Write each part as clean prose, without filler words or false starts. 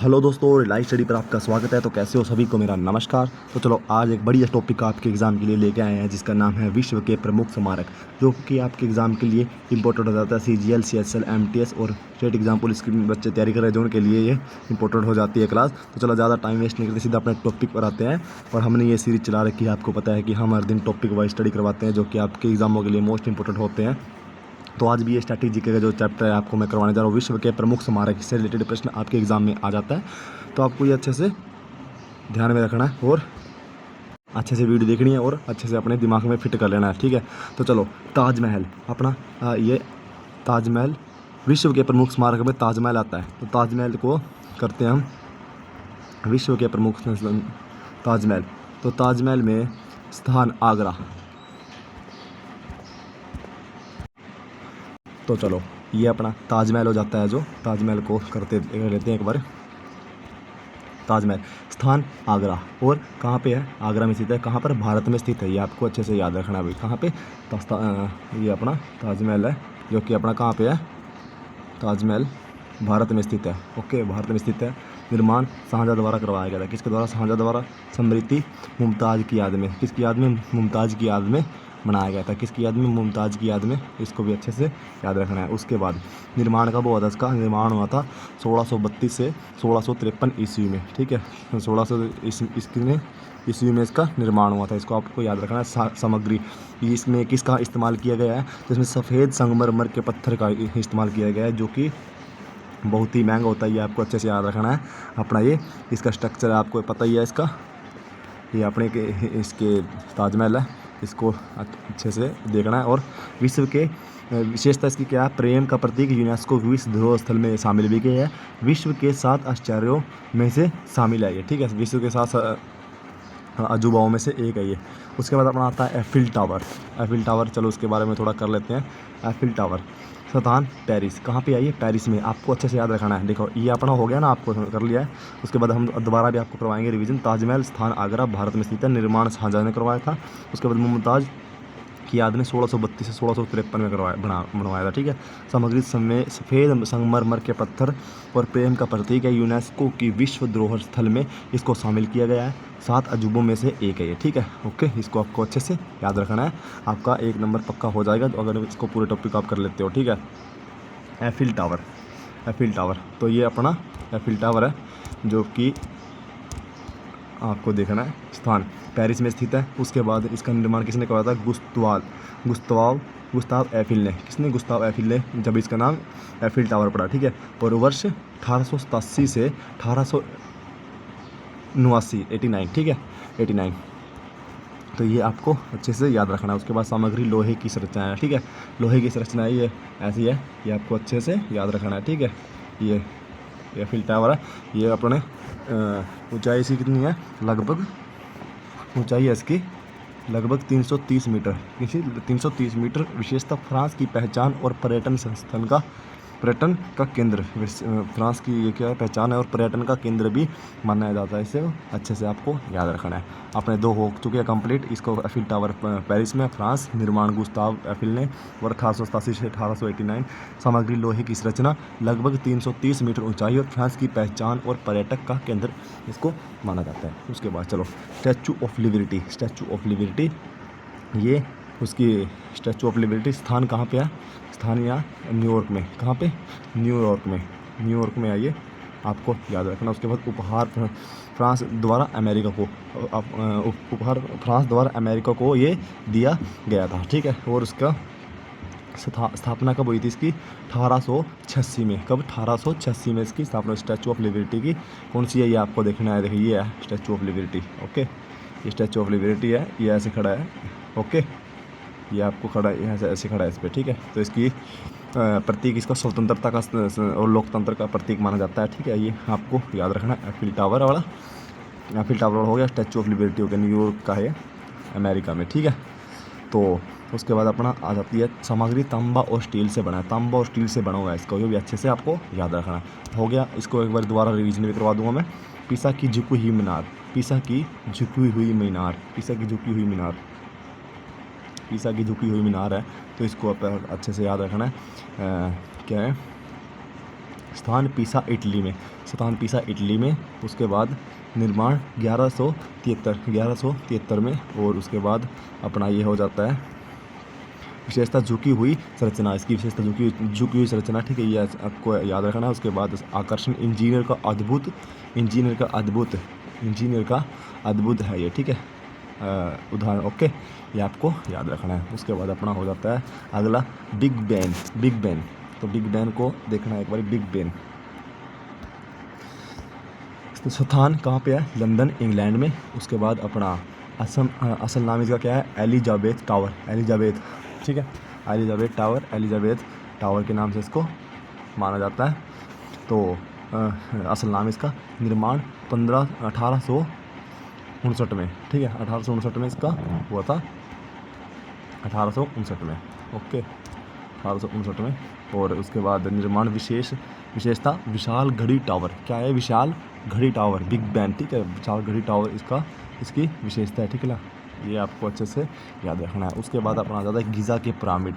Hello दोस्तों, live study पर आपका स्वागत है। तो कैसे हो सभी को मेरा नमस्कार। तो चलो आज एक बढ़िया टॉपिक आपके एग्ज़ाम के लिए लेके आए हैं जिसका नाम है विश्व के प्रमुख स्मारक, जो कि आपके एग्ज़ाम के लिए इंपॉर्टेंट हो जाता है। CGL, CSL, MTS और स्टेट एग्जाम पुलिस की बच्चे तैयारी कर रहे हैं जो उनके लिए ये इंपॉर्टेंट हो जाती है क्लास। तो चलो ज़्यादा टाइम वेस्ट नहीं करते, सीधा अपने टॉपिक पर आते हैं। और हमने ये सीरीज चला रखी है, आपको पता है कि हम हर दिन टॉपिक वाइज स्टडी करवाते हैं जो कि आपके एग्जामों के लिए मोस्ट इंपॉर्टेंट होते हैं। तो आज भी ये स्ट्रैटेजी का जो चैप्टर है आपको मैं करवाने जा रहा हूँ, विश्व के प्रमुख स्मारक से रिलेटेड प्रश्न आपके एग्जाम में आ जाता है। तो आपको ये अच्छे से ध्यान में रखना है और अच्छे से वीडियो देखनी है और अच्छे से अपने दिमाग में फिट कर लेना है, ठीक है। तो चलो ताजमहल अपना ये ताजमहल विश्व के प्रमुख स्मारक में ताजमहल आता है। तो ताजमहल को करते हैं हम विश्व के प्रमुख ताजमहल। तो ताजमहल में स्थान आगरा। तो चलो ये अपना ताजमहल हो जाता है, जो ताजमहल को करते लेते हैं एक बार। ताजमहल स्थान आगरा और कहाँ पे है? आगरा में स्थित है। कहाँ पर? भारत में स्थित है। ये आपको अच्छे से याद रखना है भाई। कहाँ पे? ये अपना ताजमहल है जो कि अपना कहाँ पे है? ताजमहल भारत में स्थित है। ओके, भारत में स्थित है। निर्माण शाहजहाँ द्वारा करवाया गया था। किसके द्वारा? शाहजहाँ द्वारा। स्मृति मुमताज़ की याद में। किसकी याद में? मुमताज़ की याद में बनाया गया था। किसकी याद में? मुमताज़ की याद में। इसको भी अच्छे से याद रखना है। उसके बाद निर्माण कब हुआ था? इसका निर्माण हुआ था 1632 से 1653 ईस्वी में, ठीक है। 1600 ईस्वी में इसका निर्माण हुआ था। इसको आपको याद रखना है। सामग्री इसमें किसका इस्तेमाल किया गया है? तो इसमें सफ़ेद संगमरमर के पत्थर का इस्तेमाल किया गया है जो कि बहुत ही महंगा होता है। ये आपको अच्छे से याद रखना है। अपना ये इसका स्ट्रक्चर आपको पता ही है। इसका ये अपने के इसके ताजमहल है, इसको अच्छे से देखना है। और विश्व के विशेषता इसकी क्या है? प्रेम का प्रतीक, यूनेस्को विश्व धरोहर स्थल में शामिल भी किया है। विश्व के 7 आश्चर्यों में से शामिल है ये, ठीक है। विश्व के 7 अजूबाओं में से एक है ये। उसके बाद अपना आता है एफिल टावर। एफिल टावर, चलो उसके बारे में थोड़ा कर लेते हैं। एफिल टावर स्थान पेरिस। कहाँ पे आई है? पेरिस में। आपको अच्छे से याद रखना है। देखो ये अपना हो गया ना, आपको कर लिया है। उसके बाद हम दोबारा भी आपको करवाएंगे रिवीजन। ताजमहल स्थान आगरा भारत में स्थित है। निर्माण शाहजहाँ ने करवाया था। उसके बाद मुमताज़ की याद में 1632 से 1653 में बनवाया था, ठीक है। सामग्री समय सफ़ेद संगमरमर के पत्थर और प्रेम का प्रतीक है। यूनेस्को की विश्व धरोहर स्थल में इसको शामिल किया गया है। 7 अजूबों में से एक है ये, ठीक है। ओके, इसको आपको अच्छे से याद रखना है। आपका 1 नंबर पक्का हो जाएगा तो अगर इसको पूरे टॉपिक आप कर लेते हो, ठीक है। Eiffel tower. एफिल टावर, तो ये अपना एफिल टावर है जो कि आपको देखना है। स्थान पेरिस में स्थित है। उसके बाद इसका निर्माण किसने करवाया था? गुस्ताव एफिल ने। किसने? गुस्ताव एफिल ने, जब इसका नाम एफिल टावर पड़ा, ठीक है। और वर्ष 1887 से 1889, 89, ठीक है, 89। तो ये आपको अच्छे से याद रखना है। उसके बाद सामग्री लोहे की संरचना है, ठीक है। लोहे की संरचना ये ऐसी है, ये आपको अच्छे से याद रखना है, ठीक है। ये एफिल टावर है। ये अपने ऊंचाई इसकी कितनी है? लगभग ऊंचाई है इसकी लगभग 330 मीटर। किसी 330 मीटर। विशेषता फ्रांस की पहचान और पर्यटन का केंद्र। फ्रांस की ये क्या है? पहचान है और पर्यटन का केंद्र भी माना जाता है। इसे अच्छे से आपको याद रखना है। अपने 2 हो चुके हैं कंप्लीट। इसको एफिल टावर पेरिस में, फ्रांस। निर्माण गुस्ताव एफिल ने, वर्ष 1887 से 1889। सामग्री लोहे की संरचना, लगभग 330 मीटर ऊंचाई और फ्रांस की पहचान और पर्यटक का केंद्र इसको माना जाता है। उसके बाद चलो statue of liberty. Statue of liberty, ये उसकी स्टैचू ऑफ लिबर्टी स्थान कहाँ पे है? स्थान यहाँ न्यूयॉर्क में। कहाँ पे? न्यूयॉर्क में। न्यूयॉर्क में आइए, आपको याद रखना। उसके बाद उपहार फ्रांस द्वारा अमेरिका को ये दिया गया था, ठीक है। और उसका स्थापना कब हुई थी इसकी? 1886 में। कब? 1886 में इसकी स्थापना स्टैचू ऑफ लिबर्टी की। कौन सी है ये आपको देखना है। देखिए ये है स्टैचू ऑफ लिबर्टी। ओके, ये स्टैचू ऑफ लिबर्टी है, ये ऐसे खड़ा है। ओके, ये आपको खड़ा है, यहाँ से ऐसे खड़ा है इस पर, ठीक है। तो इसकी प्रतीक इसका स्वतंत्रता का और लोकतंत्र का प्रतीक माना जाता है, ठीक है। ये आपको याद रखना है। एफिल टावर वाला, एफिल टावर हो गया। स्टैचू ऑफ लिबर्टी हो गया, न्यूयॉर्क का है, अमेरिका में, ठीक है। तो उसके बाद अपना आ जाती है सामग्री तांबा और स्टील से बना है। तांबा और स्टील से बना हुआ है इसका, ये भी अच्छे से आपको याद रखना है। हो गया, इसको एक बार दोबारा रिवीजन भी करवा दूंगा मैं। पीसा की झुकी हुई मीनार। पीसा की झुकी हुई मीनार। पीसा की झुकी हुई मीनार। पीसा की झुकी हुई मीनार है, तो इसको आप अच्छे से याद रखना है। क्या है? स्थान पीसा इटली में, स्थान पीसा इटली में। उसके बाद निर्माण 1173 में। और उसके बाद अपना ये हो जाता है विशेषता झुकी हुई संरचना, इसकी विशेषता झुकी हुई संरचना, ठीक है, ये आपको याद रखना है। उसके बाद आकर्षण इंजीनियर का अद्भुत है ये, ठीक है, उदाहरण, ओके, ये आपको याद रखना है। उसके बाद अपना हो जाता है अगला बिग बैन। तो बिग बैन को देखना है एक बार, बिग बैन तो स्थान कहाँ पे है, लंदन इंग्लैंड में। उसके बाद अपना असल नाम इसका क्या है, एलिजाबेथ टावर, ठीक है, एलिजाबेथ टावर के नाम से इसको माना जाता है। तो असल नाम इसका, निर्माण 1859 में, ठीक है, 1859 में इसका हुआ था, 1859 में, ओके, 1859 में। और उसके बाद निर्माण विशेषता विशाल घड़ी टावर, क्या है, विशाल घड़ी टावर, बिग बैन, ठीक है, विशाल घड़ी टावर इसकी विशेषता है, ठीक है ना, ये आपको अच्छे से याद रखना है। उसके बाद अपना आ जाता है गीज़ा के पिरामिड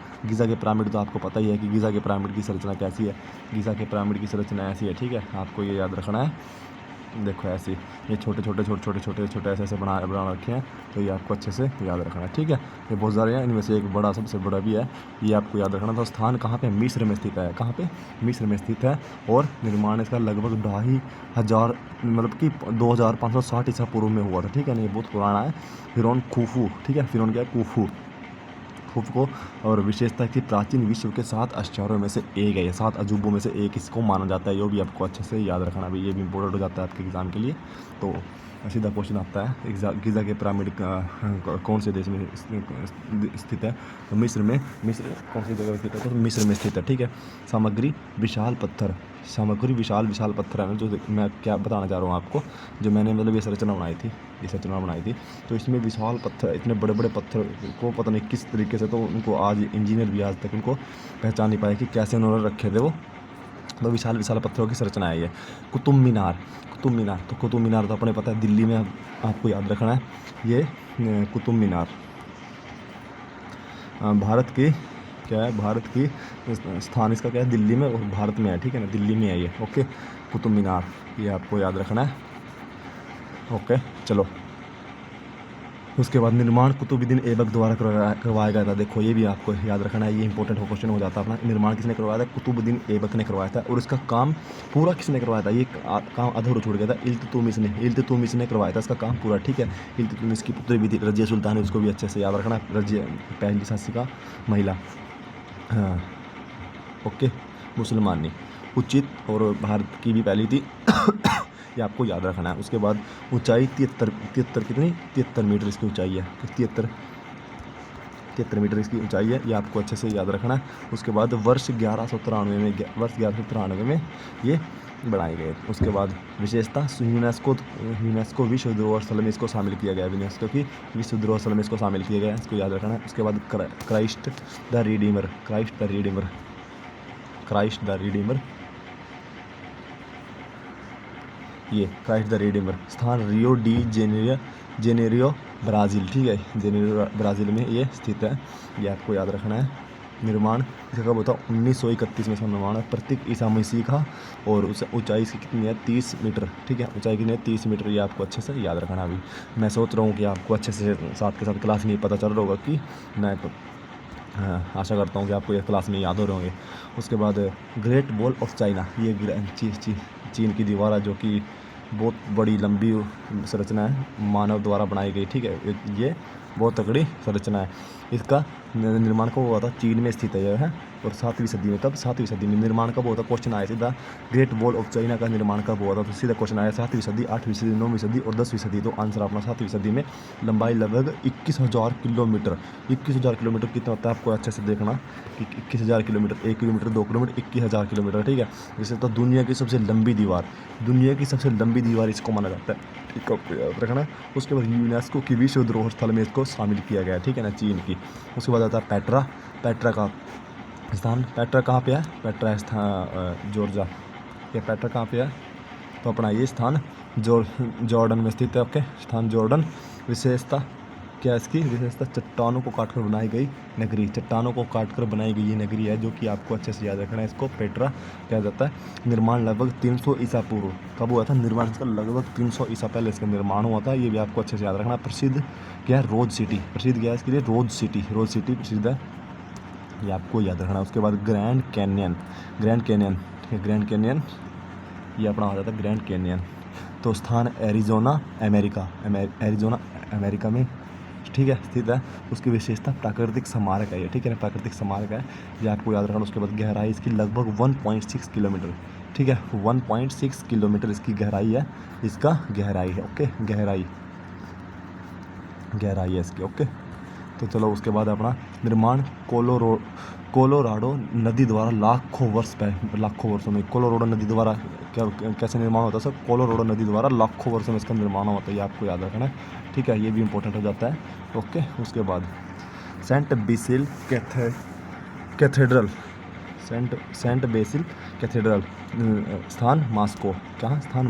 तो आपको पता ही है कि गीज़ा के पिरामिड की संरचना कैसी है, गीज़ा के पिरामिड की संरचना ऐसी है, ठीक है, आपको ये याद रखना है। देखो ऐसी, ये छोटे ऐसे बना रखे हैं, तो ये आपको अच्छे से याद रखना है, ठीक है। ये बहुत सारे हैं, इनमें से एक बड़ा, सबसे बड़ा भी है, ये आपको याद रखना था। स्थान कहाँ पे, मिस्र में स्थित है, कहाँ पे, मिस्र में स्थित है। और निर्माण इसका लगभग 2500, मतलब कि 2560 ईसा पूर्व में हुआ था, ठीक है ना, ये बहुत पुराना है। फिरौन खुफू, ठीक है, फिरौन क्या है, खुफू को। और विशेषता की प्राचीन विश्व के 7 आश्चर्यों में से एक है, 7 अजूबों में से एक इसको माना जाता है। ये भी आपको अच्छे से याद रखना भी, ये भी इंपॉर्टेंट हो जाता है आपके एग्ज़ाम के लिए। तो सीधा क्वेश्चन आता है, गीज़ा के पिरामिड कौन से देश में स्थित है, तो मिस्र कौन सी जगह स्थित है, तो मिस्र में स्थित है, ठीक है। सामग्री विशाल पत्थर है, जो मैं क्या बताना चाह रहा हूँ आपको, जो मैंने मतलब ये संरचना बनाई थी, तो इसमें विशाल पत्थर, इतने बड़े बड़े पत्थर को पता नहीं किस तरीके से, तो उनको आज इंजीनियर भी आज तक उनको पहचान नहीं पाए कि कैसे उन्होंने रखे थे वो। तो विशाल पत्थरों की संरचना है ये। कुतुब मीनार, तो कुतुब मीनार तो अपने पता है दिल्ली में, आपको याद रखना है। ये कुतुब मीनार भारत की स्थान इसका क्या है, दिल्ली में, और भारत में है, ठीक है ना, दिल्ली में है ये, ओके। कुतुब मीनार, ये आपको याद रखना है, ओके। चलो, उसके बाद निर्माण कुतुबुद्दीन ऐबक द्वारा करवाया गया था। देखो ये भी आपको याद रखना है, ये इंपॉर्टेंट क्वेश्चन हो जाता है अपना। निर्माण किसने करवाया था, कुतुबुद्दीन ऐबक ने करवाया था। और इसका काम पूरा किसने करवाया था, ये काम अधूरा छूट गया था, इल्तुतमिश ने करवाया था इसका काम पूरा, ठीक है। इल्तुतमिश की पुत्री भी थी रजिया सुल्तान, उसको भी अच्छे से याद रखना, रजिया पहली शासिका महिला, हाँ, ओके, मुसलमानी, उचित, और भारत की भी पहली थी ये आपको याद रखना है। उसके बाद ऊंचाई 73 मीटर इसकी ऊंचाई है, 73 मीटर इसकी ऊंचाई है, ये आपको अच्छे से याद रखना है। उसके बाद वर्ष 1193 में ये बनाए गए। उसके बाद विशेषता यूनेस्को विश्व धरोहर स्थल में इसको शामिल किया गया, यूनेस्को की विश्व धरोहर स्थल में इसको शामिल किया गया, इसको याद रखना है। उसके बाद क्राइस्ट द रिडीमर, ये क्राइस्ट द रिडीमर, स्थान रियो डी जेनेरियो ब्राज़ील, ठीक है, जेनेरियो ब्राज़ील में ये स्थित है, ये आपको याद रखना है। निर्माण इसका कब होता है, 1931 में इसका निर्माण है, प्रतीक ईसा मसीह का। और उस ऊंचाई इसकी कितनी है, 30 मीटर, ठीक है, ऊंचाई कितनी है, 30 मीटर, ये आपको अच्छे से याद रखना। अभी मैं सोच रहा हूँ कि आपको अच्छे से साथ के साथ क्लास में पता चल रहा होगा कि मैं तो आशा करता हूँ कि आपको ये क्लास में याद हो रहे होंगे। उसके बाद ग्रेट वॉल ऑफ चाइना, ये चीन की दीवार है, जो कि बहुत बड़ी लंबी संरचना है, मानव द्वारा बनाई गई, ठीक है, ये बहुत तगड़ी संरचना है। इसका निर्माण कब हुआ था, चीन में स्थित है यह है, और 7वीं सदी में, कब, 7वीं सदी में निर्माण कब हुआ था, क्वेश्चन आया सीधा, ग्रेट वॉल ऑफ चाइना का निर्माण कब हुआ था, तो सीधा क्वेश्चन आया 7वीं सदी, 8वीं सदी, 9वीं सदी और 10वीं सदी। तो आंसर अपना 7वीं सदी में। लंबाई लगभग 21,000 किलोमीटर, 21,000 किलोमीटर कितना होता है, आपको अच्छे से देखना कि 21,000 किलोमीटर, 1 किलोमीटर, 2 किलोमीटर, 21,000 किलोमीटर, ठीक है। जैसे तो दुनिया की सबसे लंबी दीवार इसको माना जाता है, ठीक है, याद रखना। उसके बाद यूनेस्को की विश्व धरोहर स्थल में इसको शामिल किया गया, ठीक है ना, चीन की। उसके बाद आता है पेट्रा का स्थान, पेट्रा कहाँ पे है, पेट्रा स्थान जॉर्जिया, ये पेट्रा कहाँ पे है, तो अपना ये स्थान जॉर्डन में स्थित है, ओके, स्थान जॉर्डन। विशेषता क्या इसकी विशेषता, चट्टानों को काटकर बनाई गई नगरी, चट्टानों को काटकर बनाई गई ये नगरी है जो कि आपको अच्छे से याद रखना है। इसको पेट्रा कहा जाता है। निर्माण लगभग 300 ईसा पूर्व, कब हुआ था निर्माण इसका, लगभग 300 ईसा पहले इसका निर्माण हुआ था, ये भी आपको अच्छे से याद रखना। प्रसिद्ध क्या है, रोज सिटी, प्रसिद्ध क्या है इसके लिए, रोज सिटी, रोज सिटी प्रसिद्ध है, ये आपको याद रखना। उसके बाद grand canyon, grand canyon, grand canyon ये अपना हो जाता है ग्रैंड कैनियन। तो स्थान एरिजोना अमेरिका, एरिजोना अमेरिका में, ठीक है, स्थित है। उसकी विशेषता प्राकृतिक स्मारक है ये, ठीक है ना, प्राकृतिक स्मारक है, ये आपको याद रखना। उसके बाद गहराई इसकी लगभग 1.6 किलोमीटर, ठीक है, 1.6 किलोमीटर इसकी गहराई है, इसका गहराई है, ओके, गहराई है इसकी, ओके। तो चलो उसके बाद अपना निर्माण कोलोराडो नदी द्वारा लाखों वर्षों में, कोलोराडो नदी द्वारा कैसे निर्माण होता है सर, कोलोराडो नदी द्वारा लाखों वर्षों में इसका निर्माण होता है, ये आपको याद रखना है, ठीक है, ये भी इंपॉर्टेंट हो जाता है, ओके। उसके बाद Saint Basil Cathedral, Saint Basil Cathedral, स्थान मास्को, कहाँ स्थान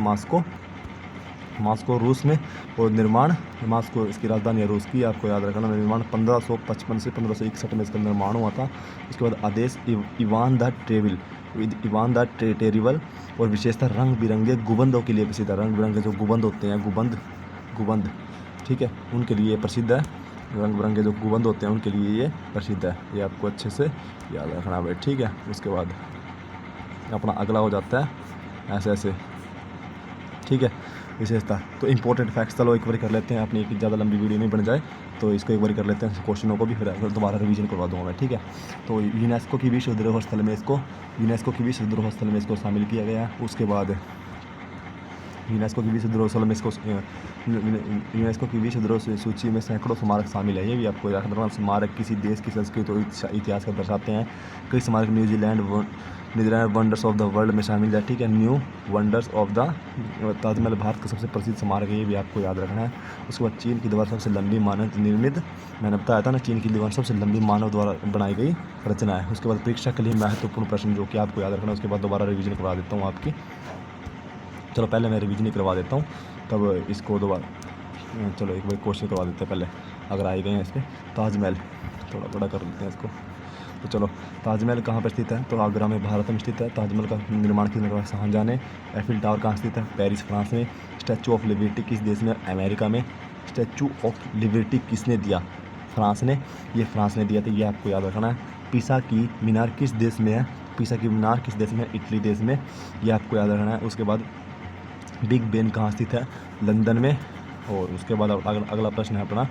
मास्को रूस में, और निर्माण मास्को इसकी राजधानी है रूस की, आपको याद रखना। निर्माण 1555 से 1561 में इसका निर्माण हुआ था। उसके बाद आदेश इवान द टेरिबल, और विशेषता रंग बिरंगे गुबंदों के लिए प्रसिद्ध है, रंग बिरंगे जो गुबंद होते हैं, गुबंद, ठीक है, उनके लिए प्रसिद्ध है, रंग बिरंगे जो गुबंद होते हैं उनके लिए ये प्रसिद्ध है, ये आपको अच्छे से याद रखना भाई, ठीक है। उसके बाद अपना अगला हो जाता है ऐसे, ठीक है, विशेषता। तो इंपॉर्टेंट फैक्ट्स चलो एक बार कर लेते हैं, अपनी एक ज़्यादा लंबी वीडियो नहीं बन जाए, तो इसको एक बार कर लेते हैं, क्वेश्चनों को भी फिर दोबारा रिवीजन करवा दूँगा मैं, ठीक है। तो यूनेस्को की विश्व धरोहर स्थल में इसको शामिल किया गया। उसके बाद यूनेस्को की विश्व धरोहर सूची में सैकड़ों स्मारक शामिल है, ये भी आपको याद रखना। स्मारक किसी देश की संस्कृति और इतिहास को दर्शाते हैं। कई स्मारक New Zealand wonders of the world में शामिल है, ठीक है, new wonders of the Taj Mahal Bharat का सबसे प्रसिद्ध स्मारक है, ये भी आपको याद रखना है। उसके बाद चीन की दीवार सबसे लंबी मानव निर्मित, मैंने बताया था ना, चीन की दीवार सबसे लंबी मानव द्वारा बनाई गई रचना है। उसके बाद परीक्षा के लिए महत्वपूर्ण प्रश्न जो कि आपको याद रखना है, उसके बाद दोबारा रिवीजन करवा देता हूँ आपकी। चलो पहले मैं रिवीजन करवा देता हूँ, तब इसको दोबारा, चलो एक बार क्वेश्चन करवा देते हैं पहले, अगर आए गए हैं इस पर। ताजमहल थोड़ा बड़ा कर लेते हैं इसको। तो चलो ताजमहल कहाँ पर स्थित है, तो आगरा में, भारत में स्थित है। ताजमहल का निर्माण किसने करवाया, शाहजहाँ ने। एफिल टावर कहाँ स्थित है, पेरिस फ्रांस में। स्टैचू ऑफ लिबर्टी किस देश में, अमेरिका में। स्टैचू ऑफ लिबर्टी किसने दिया, फ्रांस ने, ये फ्रांस ने दिया था, ये आपको याद रखना है। पीसा की मीनार किस देश में है, पीसा की मीनार किस देश में है, इटली देश में, ये आपको याद रखना है। उसके बाद बिग बेन कहाँ स्थित है, लंदन में। और उसके बाद अगला प्रश्न है अपना,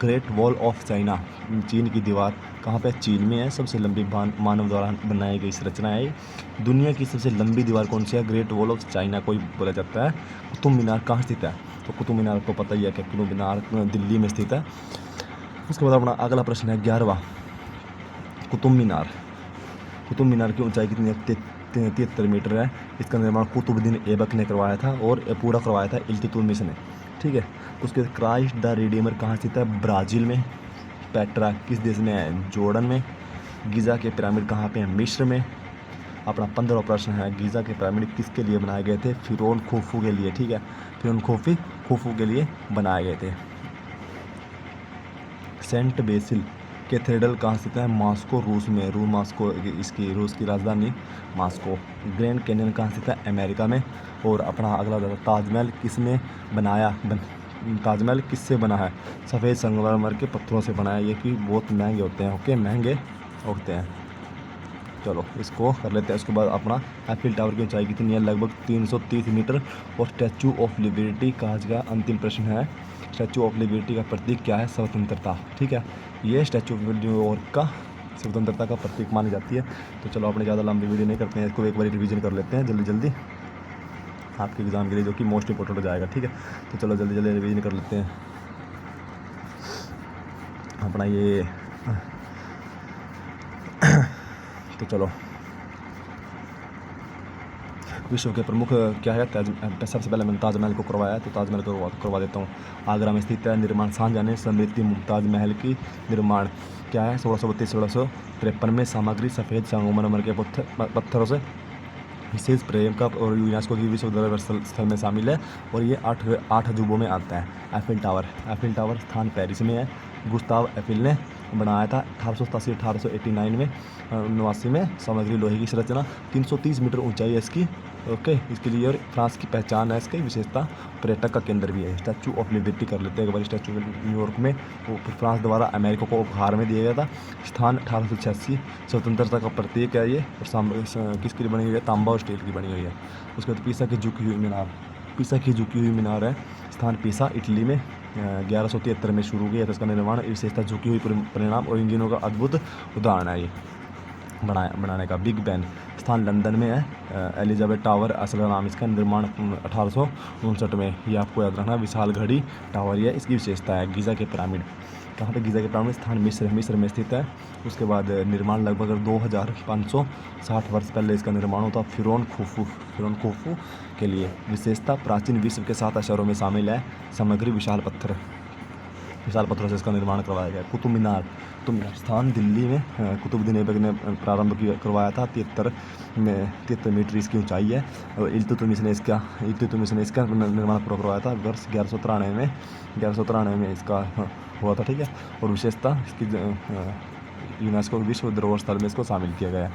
ग्रेट वॉल ऑफ चाइना, चीन की दीवार कहाँ पे, चीन में है। सबसे लंबी मानव द्वारा बनाई गई संरचना है। दुनिया की सबसे लंबी दीवार कौन सी है, ग्रेट वॉल ऑफ चाइना को बोला जाता है। कुतुब मीनार कहाँ स्थित है, तो कुतुब मीनार को पता ही है कि कुतुब मीनार दिल्ली में स्थित है। उसके बाद अपना अगला प्रश्न है 11वां, कुतुब मीनार की ऊंचाई कितनी है, 73 मीटर है। इसका निर्माण कुतुबुद्दीन ऐबक ने करवाया था, और पूरा करवाया था इल्तुतमिश ने, ठीक है। उसके बाद क्राइस्ट द रिडीमर कहाँ स्थित है, ब्राज़ील में। पेट्रा किस देश में है, जॉर्डन में। गीज़ा के पिरामिड कहाँ पे हैं, मिस्र में। अपना 15वां प्रश्न है, गीज़ा के पिरामिड किसके लिए बनाए गए थे, फिरौन खुफू के लिए, ठीक है, फिरौन खुफू के लिए बनाए गए थे। सेंट बेसिल कैथेड्रल कहाँ स्थित है, मॉस्को रूस में, रूस की राजधानी मॉस्को। ग्रैंड कैनियन कहाँ स्थित है, अमेरिका में। और अपना अगला ताजमहल किसने बनाया, ताजमहल किससे बना है, सफ़ेद संगमरमर के पत्थरों से बना है, ये कि बहुत महंगे होते हैं, ओके, महंगे होते हैं। चलो इसको कर लेते हैं। उसके बाद अपना एफिल टावर की ऊंचाई कितनी है, लगभग 330 मीटर। और स्टैचू ऑफ लिबर्टी का आज का अंतिम प्रश्न है, स्टैचू ऑफ लिबर्टी का प्रतीक क्या है, स्वतंत्रता, ठीक है, ये स्टैचू ऑफ लिबर्टी का स्वतंत्रता का प्रतीक मानी जाती है। तो चलो अपने ज़्यादा लंबी वीडियो नहीं करते हैं, इसको एक बार रिवीजन कर लेते हैं जल्दी आपके एग्ज़ाम के लिए, जो कि मोस्ट इंपॉर्टेंट हो जाएगा, ठीक है। तो चलो जल्दी रिवीजन कर लेते हैं अपना ये। तो चलो विश्व के प्रमुख क्या है, सबसे पहले मैंने ताजमहल को करवाया, तो ताजमहल को करवा देता हूँ। आगरा में स्थित है। निर्माण शाहजहाँ ने। समृद्धि मुमताज महल की निर्माण क्या है, 1632-1653 में। सामग्री सफ़ेद संगमरमर के पत्थरों से विशेष प्रेम का और यूनेस्को की विश्व धरोहर स्थल में शामिल है और ये 8 अजूबों में आता है। एफिल टावर स्थान पेरिस में है। गुस्ताव एफिल ने बनाया था 1887-1889 में 89 में। सामग्री लोहे की संरचना, 330 मीटर ऊंचाई है इसकी। ओके, इसके लिए और फ्रांस की पहचान है, इसकी विशेषता पर्यटक का केंद्र भी है। स्टैचू ऑफ लिबर्टी कर लेते हैं एक बार। स्टैचू न्यूयॉर्क में वो फ्रांस द्वारा अमेरिका को उपहार में दिया गया था। स्थान 1886, स्वतंत्रता का प्रतीक है ये। और किसकी बनी हुई है? तांबा और स्टील की बनी हुई है। उसके बाद पीसा की झुकी हुई मीनार है। स्थान पीसा, इटली में 1173 में शुरू किया था इसका निर्माण। विशेषता झुकी हुई परिणाम और इंजनों का अद्भुत उदाहरण है ये बनाने का। बिग बैन स्थान लंदन में है। एलिजाबेथ टावर असल नाम इसका, निर्माण 1859 में। ये आपको याद रखना। विशाल घड़ी टावर ये इसकी विशेषता है। गीज़ा के पिरामिड, कहाँ पे? गीज़ा के पिरामिड स्थान मिस्र में स्थित है। उसके बाद निर्माण लगभग 2560 वर्ष पहले इसका निर्माण होता। फिरौन खुफू के लिए। विशेषता प्राचीन विश्व के 7 शहरों में शामिल है। सामग्री विशाल पत्थरों से इसका निर्माण करवाया गया। कुतुब मीनार स्थान दिल्ली में कुतुबुद्दीन ऐबक ने प्रारंभ करवाया था। 73 मीटर इसकी ऊंचाई है। और इल्तुतमिश ने इसका निर्माण पूरा करवाया था वर्ष 1193 में इसका हुआ था, ठीक है। और विशेषता इसकी यूनेस्को विश्व धरोहर स्थल में इसको शामिल किया गया।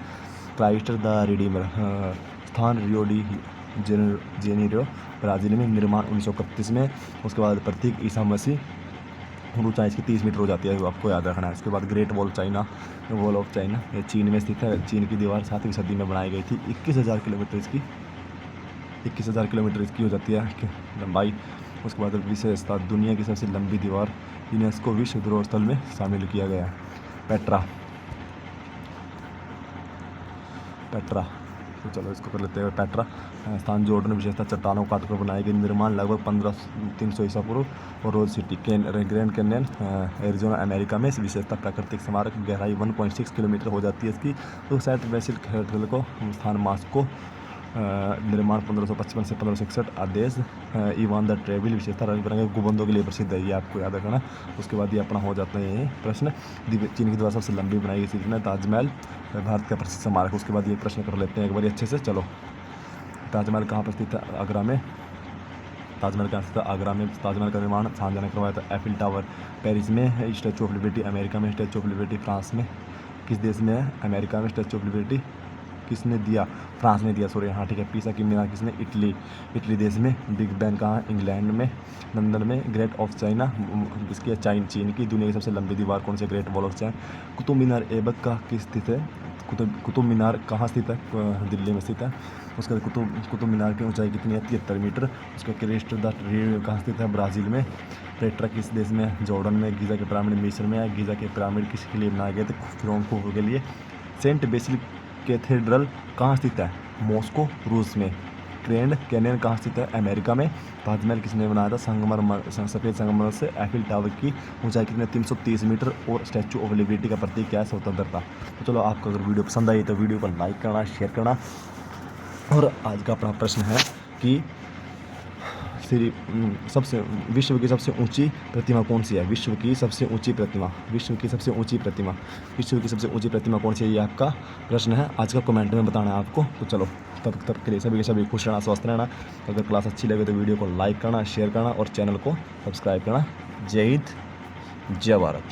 क्राइस्ट द रिडीमर स्थान रियो डी जेनेरियो ब्राज़ील में। निर्माण 1931 में। उसके बाद प्रतीक ईसा मसीह। ऊंचाई इसकी 30 मीटर हो जाती है, आपको याद रखना है। इसके बाद ग्रेट वॉल ऑफ चाइना, ये चीन में स्थित है। चीन की दीवार 7वीं सदी में बनाई गई थी। 21,000 किलोमीटर इसकी हो जाती है लंबाई। उसके बाद विशेषता, दुनिया की सबसे लंबी दीवार, यूनेस्को विश्व धरोहर स्थल में शामिल किया गया है। पेट्रा तो चलो इसको कर लेते हैं। पेट्रा स्थान जॉर्डन, विशेषता चट्टानों को काटकर बनाई गई। निर्माण लगभग 1500 ईसा पूर्व। और rose city Grand Canyon Arizona America में। विशेषता प्राकृतिक स्मारक, गहराई 1.6 किलोमीटर हो जाती है इसकी। तो सेंट बेसिल कैथेड्रल को स्थान मॉस्को, निर्माण 1555 से 1561। आदेश इवान द ट्रेविल, विशेषता रंग बिरंगे गुंबदों के लिए प्रसिद्ध है, ये आपको याद रखना। उसके बाद ये अपना हो जाता है ये प्रश्न। चीन की द्वारा सबसे लंबी बनाई गई चीज़ है ताजमहल, भारत का प्रसिद्ध स्मारक। उसके बाद ये प्रश्न कर लेते हैं एक बार अच्छे से। चलो, ताजमहल कहाँ पर स्थित है? आगरा में। ताजमहल कहाँ स्थित है? आगरा में। ताजमहल का निर्माण शाहजहां ने करवाया था। एफिल टावर पेरिस में है। स्टैचू ऑफ लिबर्टी अमेरिका में। स्टैचू ऑफ लिबर्टी फ्रांस में। किस देश में है? अमेरिका में। स्टैचू ऑफ लिबर्टी किसने दिया? फ्रांस ने दिया, सॉरी, हाँ ठीक है। पीसा की मीनार किसने? इटली देश में। बिग बैन कहाँ? इंग्लैंड में। लंदन में। ग्रेट ऑफ चाइना किसकी है? चीन की। दुनिया की सबसे लंबी दीवार कौन सी? Great Wall of China. Qutub Minar Aibak का किस स्थित है? कुतुब मीनार कहाँ स्थित है? दिल्ली में स्थित है। उसके बाद कुतुब मीनार की ऊंचाई कितनी है? 73 मीटर। उसका क्राइस्ट द रिडीमर कहाँ स्थित है? ब्राज़ील में। पेट्रा किस देश में? जॉर्डन में। गीज़ा के पिरामिड मिस्र में है। गीज़ा के पिरामिड किसके लिए बनाए गए थे? फिरौन खुफू के लिए। सेंट बेसिल कैथेड्रल कहाँ स्थित है? मॉस्को, रूस में। ग्रैंड कैन्यन कहाँ स्थित है? अमेरिका में। ताजमहल किसने बनाया था? सफ़ेद संगमरमर से। एफिल टावर की ऊंचाई कितनी? 330 मीटर। और स्टैचू ऑफ लिबर्टी का प्रतीक क्या है? स्वतंत्रता। तो चलो, आपको अगर वीडियो पसंद आई तो वीडियो को लाइक करना, शेयर करना। और आज का अपना प्रश्न है कि विश्व की सबसे ऊंची प्रतिमा कौन सी है? विश्व की सबसे ऊंची प्रतिमा कौन सी है? ये आपका प्रश्न है आज का। कमेंट में बताना है आपको। तो चलो, तब के लिए सभी खुश रहना, स्वस्थ रहना। अगर क्लास अच्छी लगे तो वीडियो को लाइक करना, शेयर करना और चैनल को सब्सक्राइब करना। जय हिंद, जय भारत।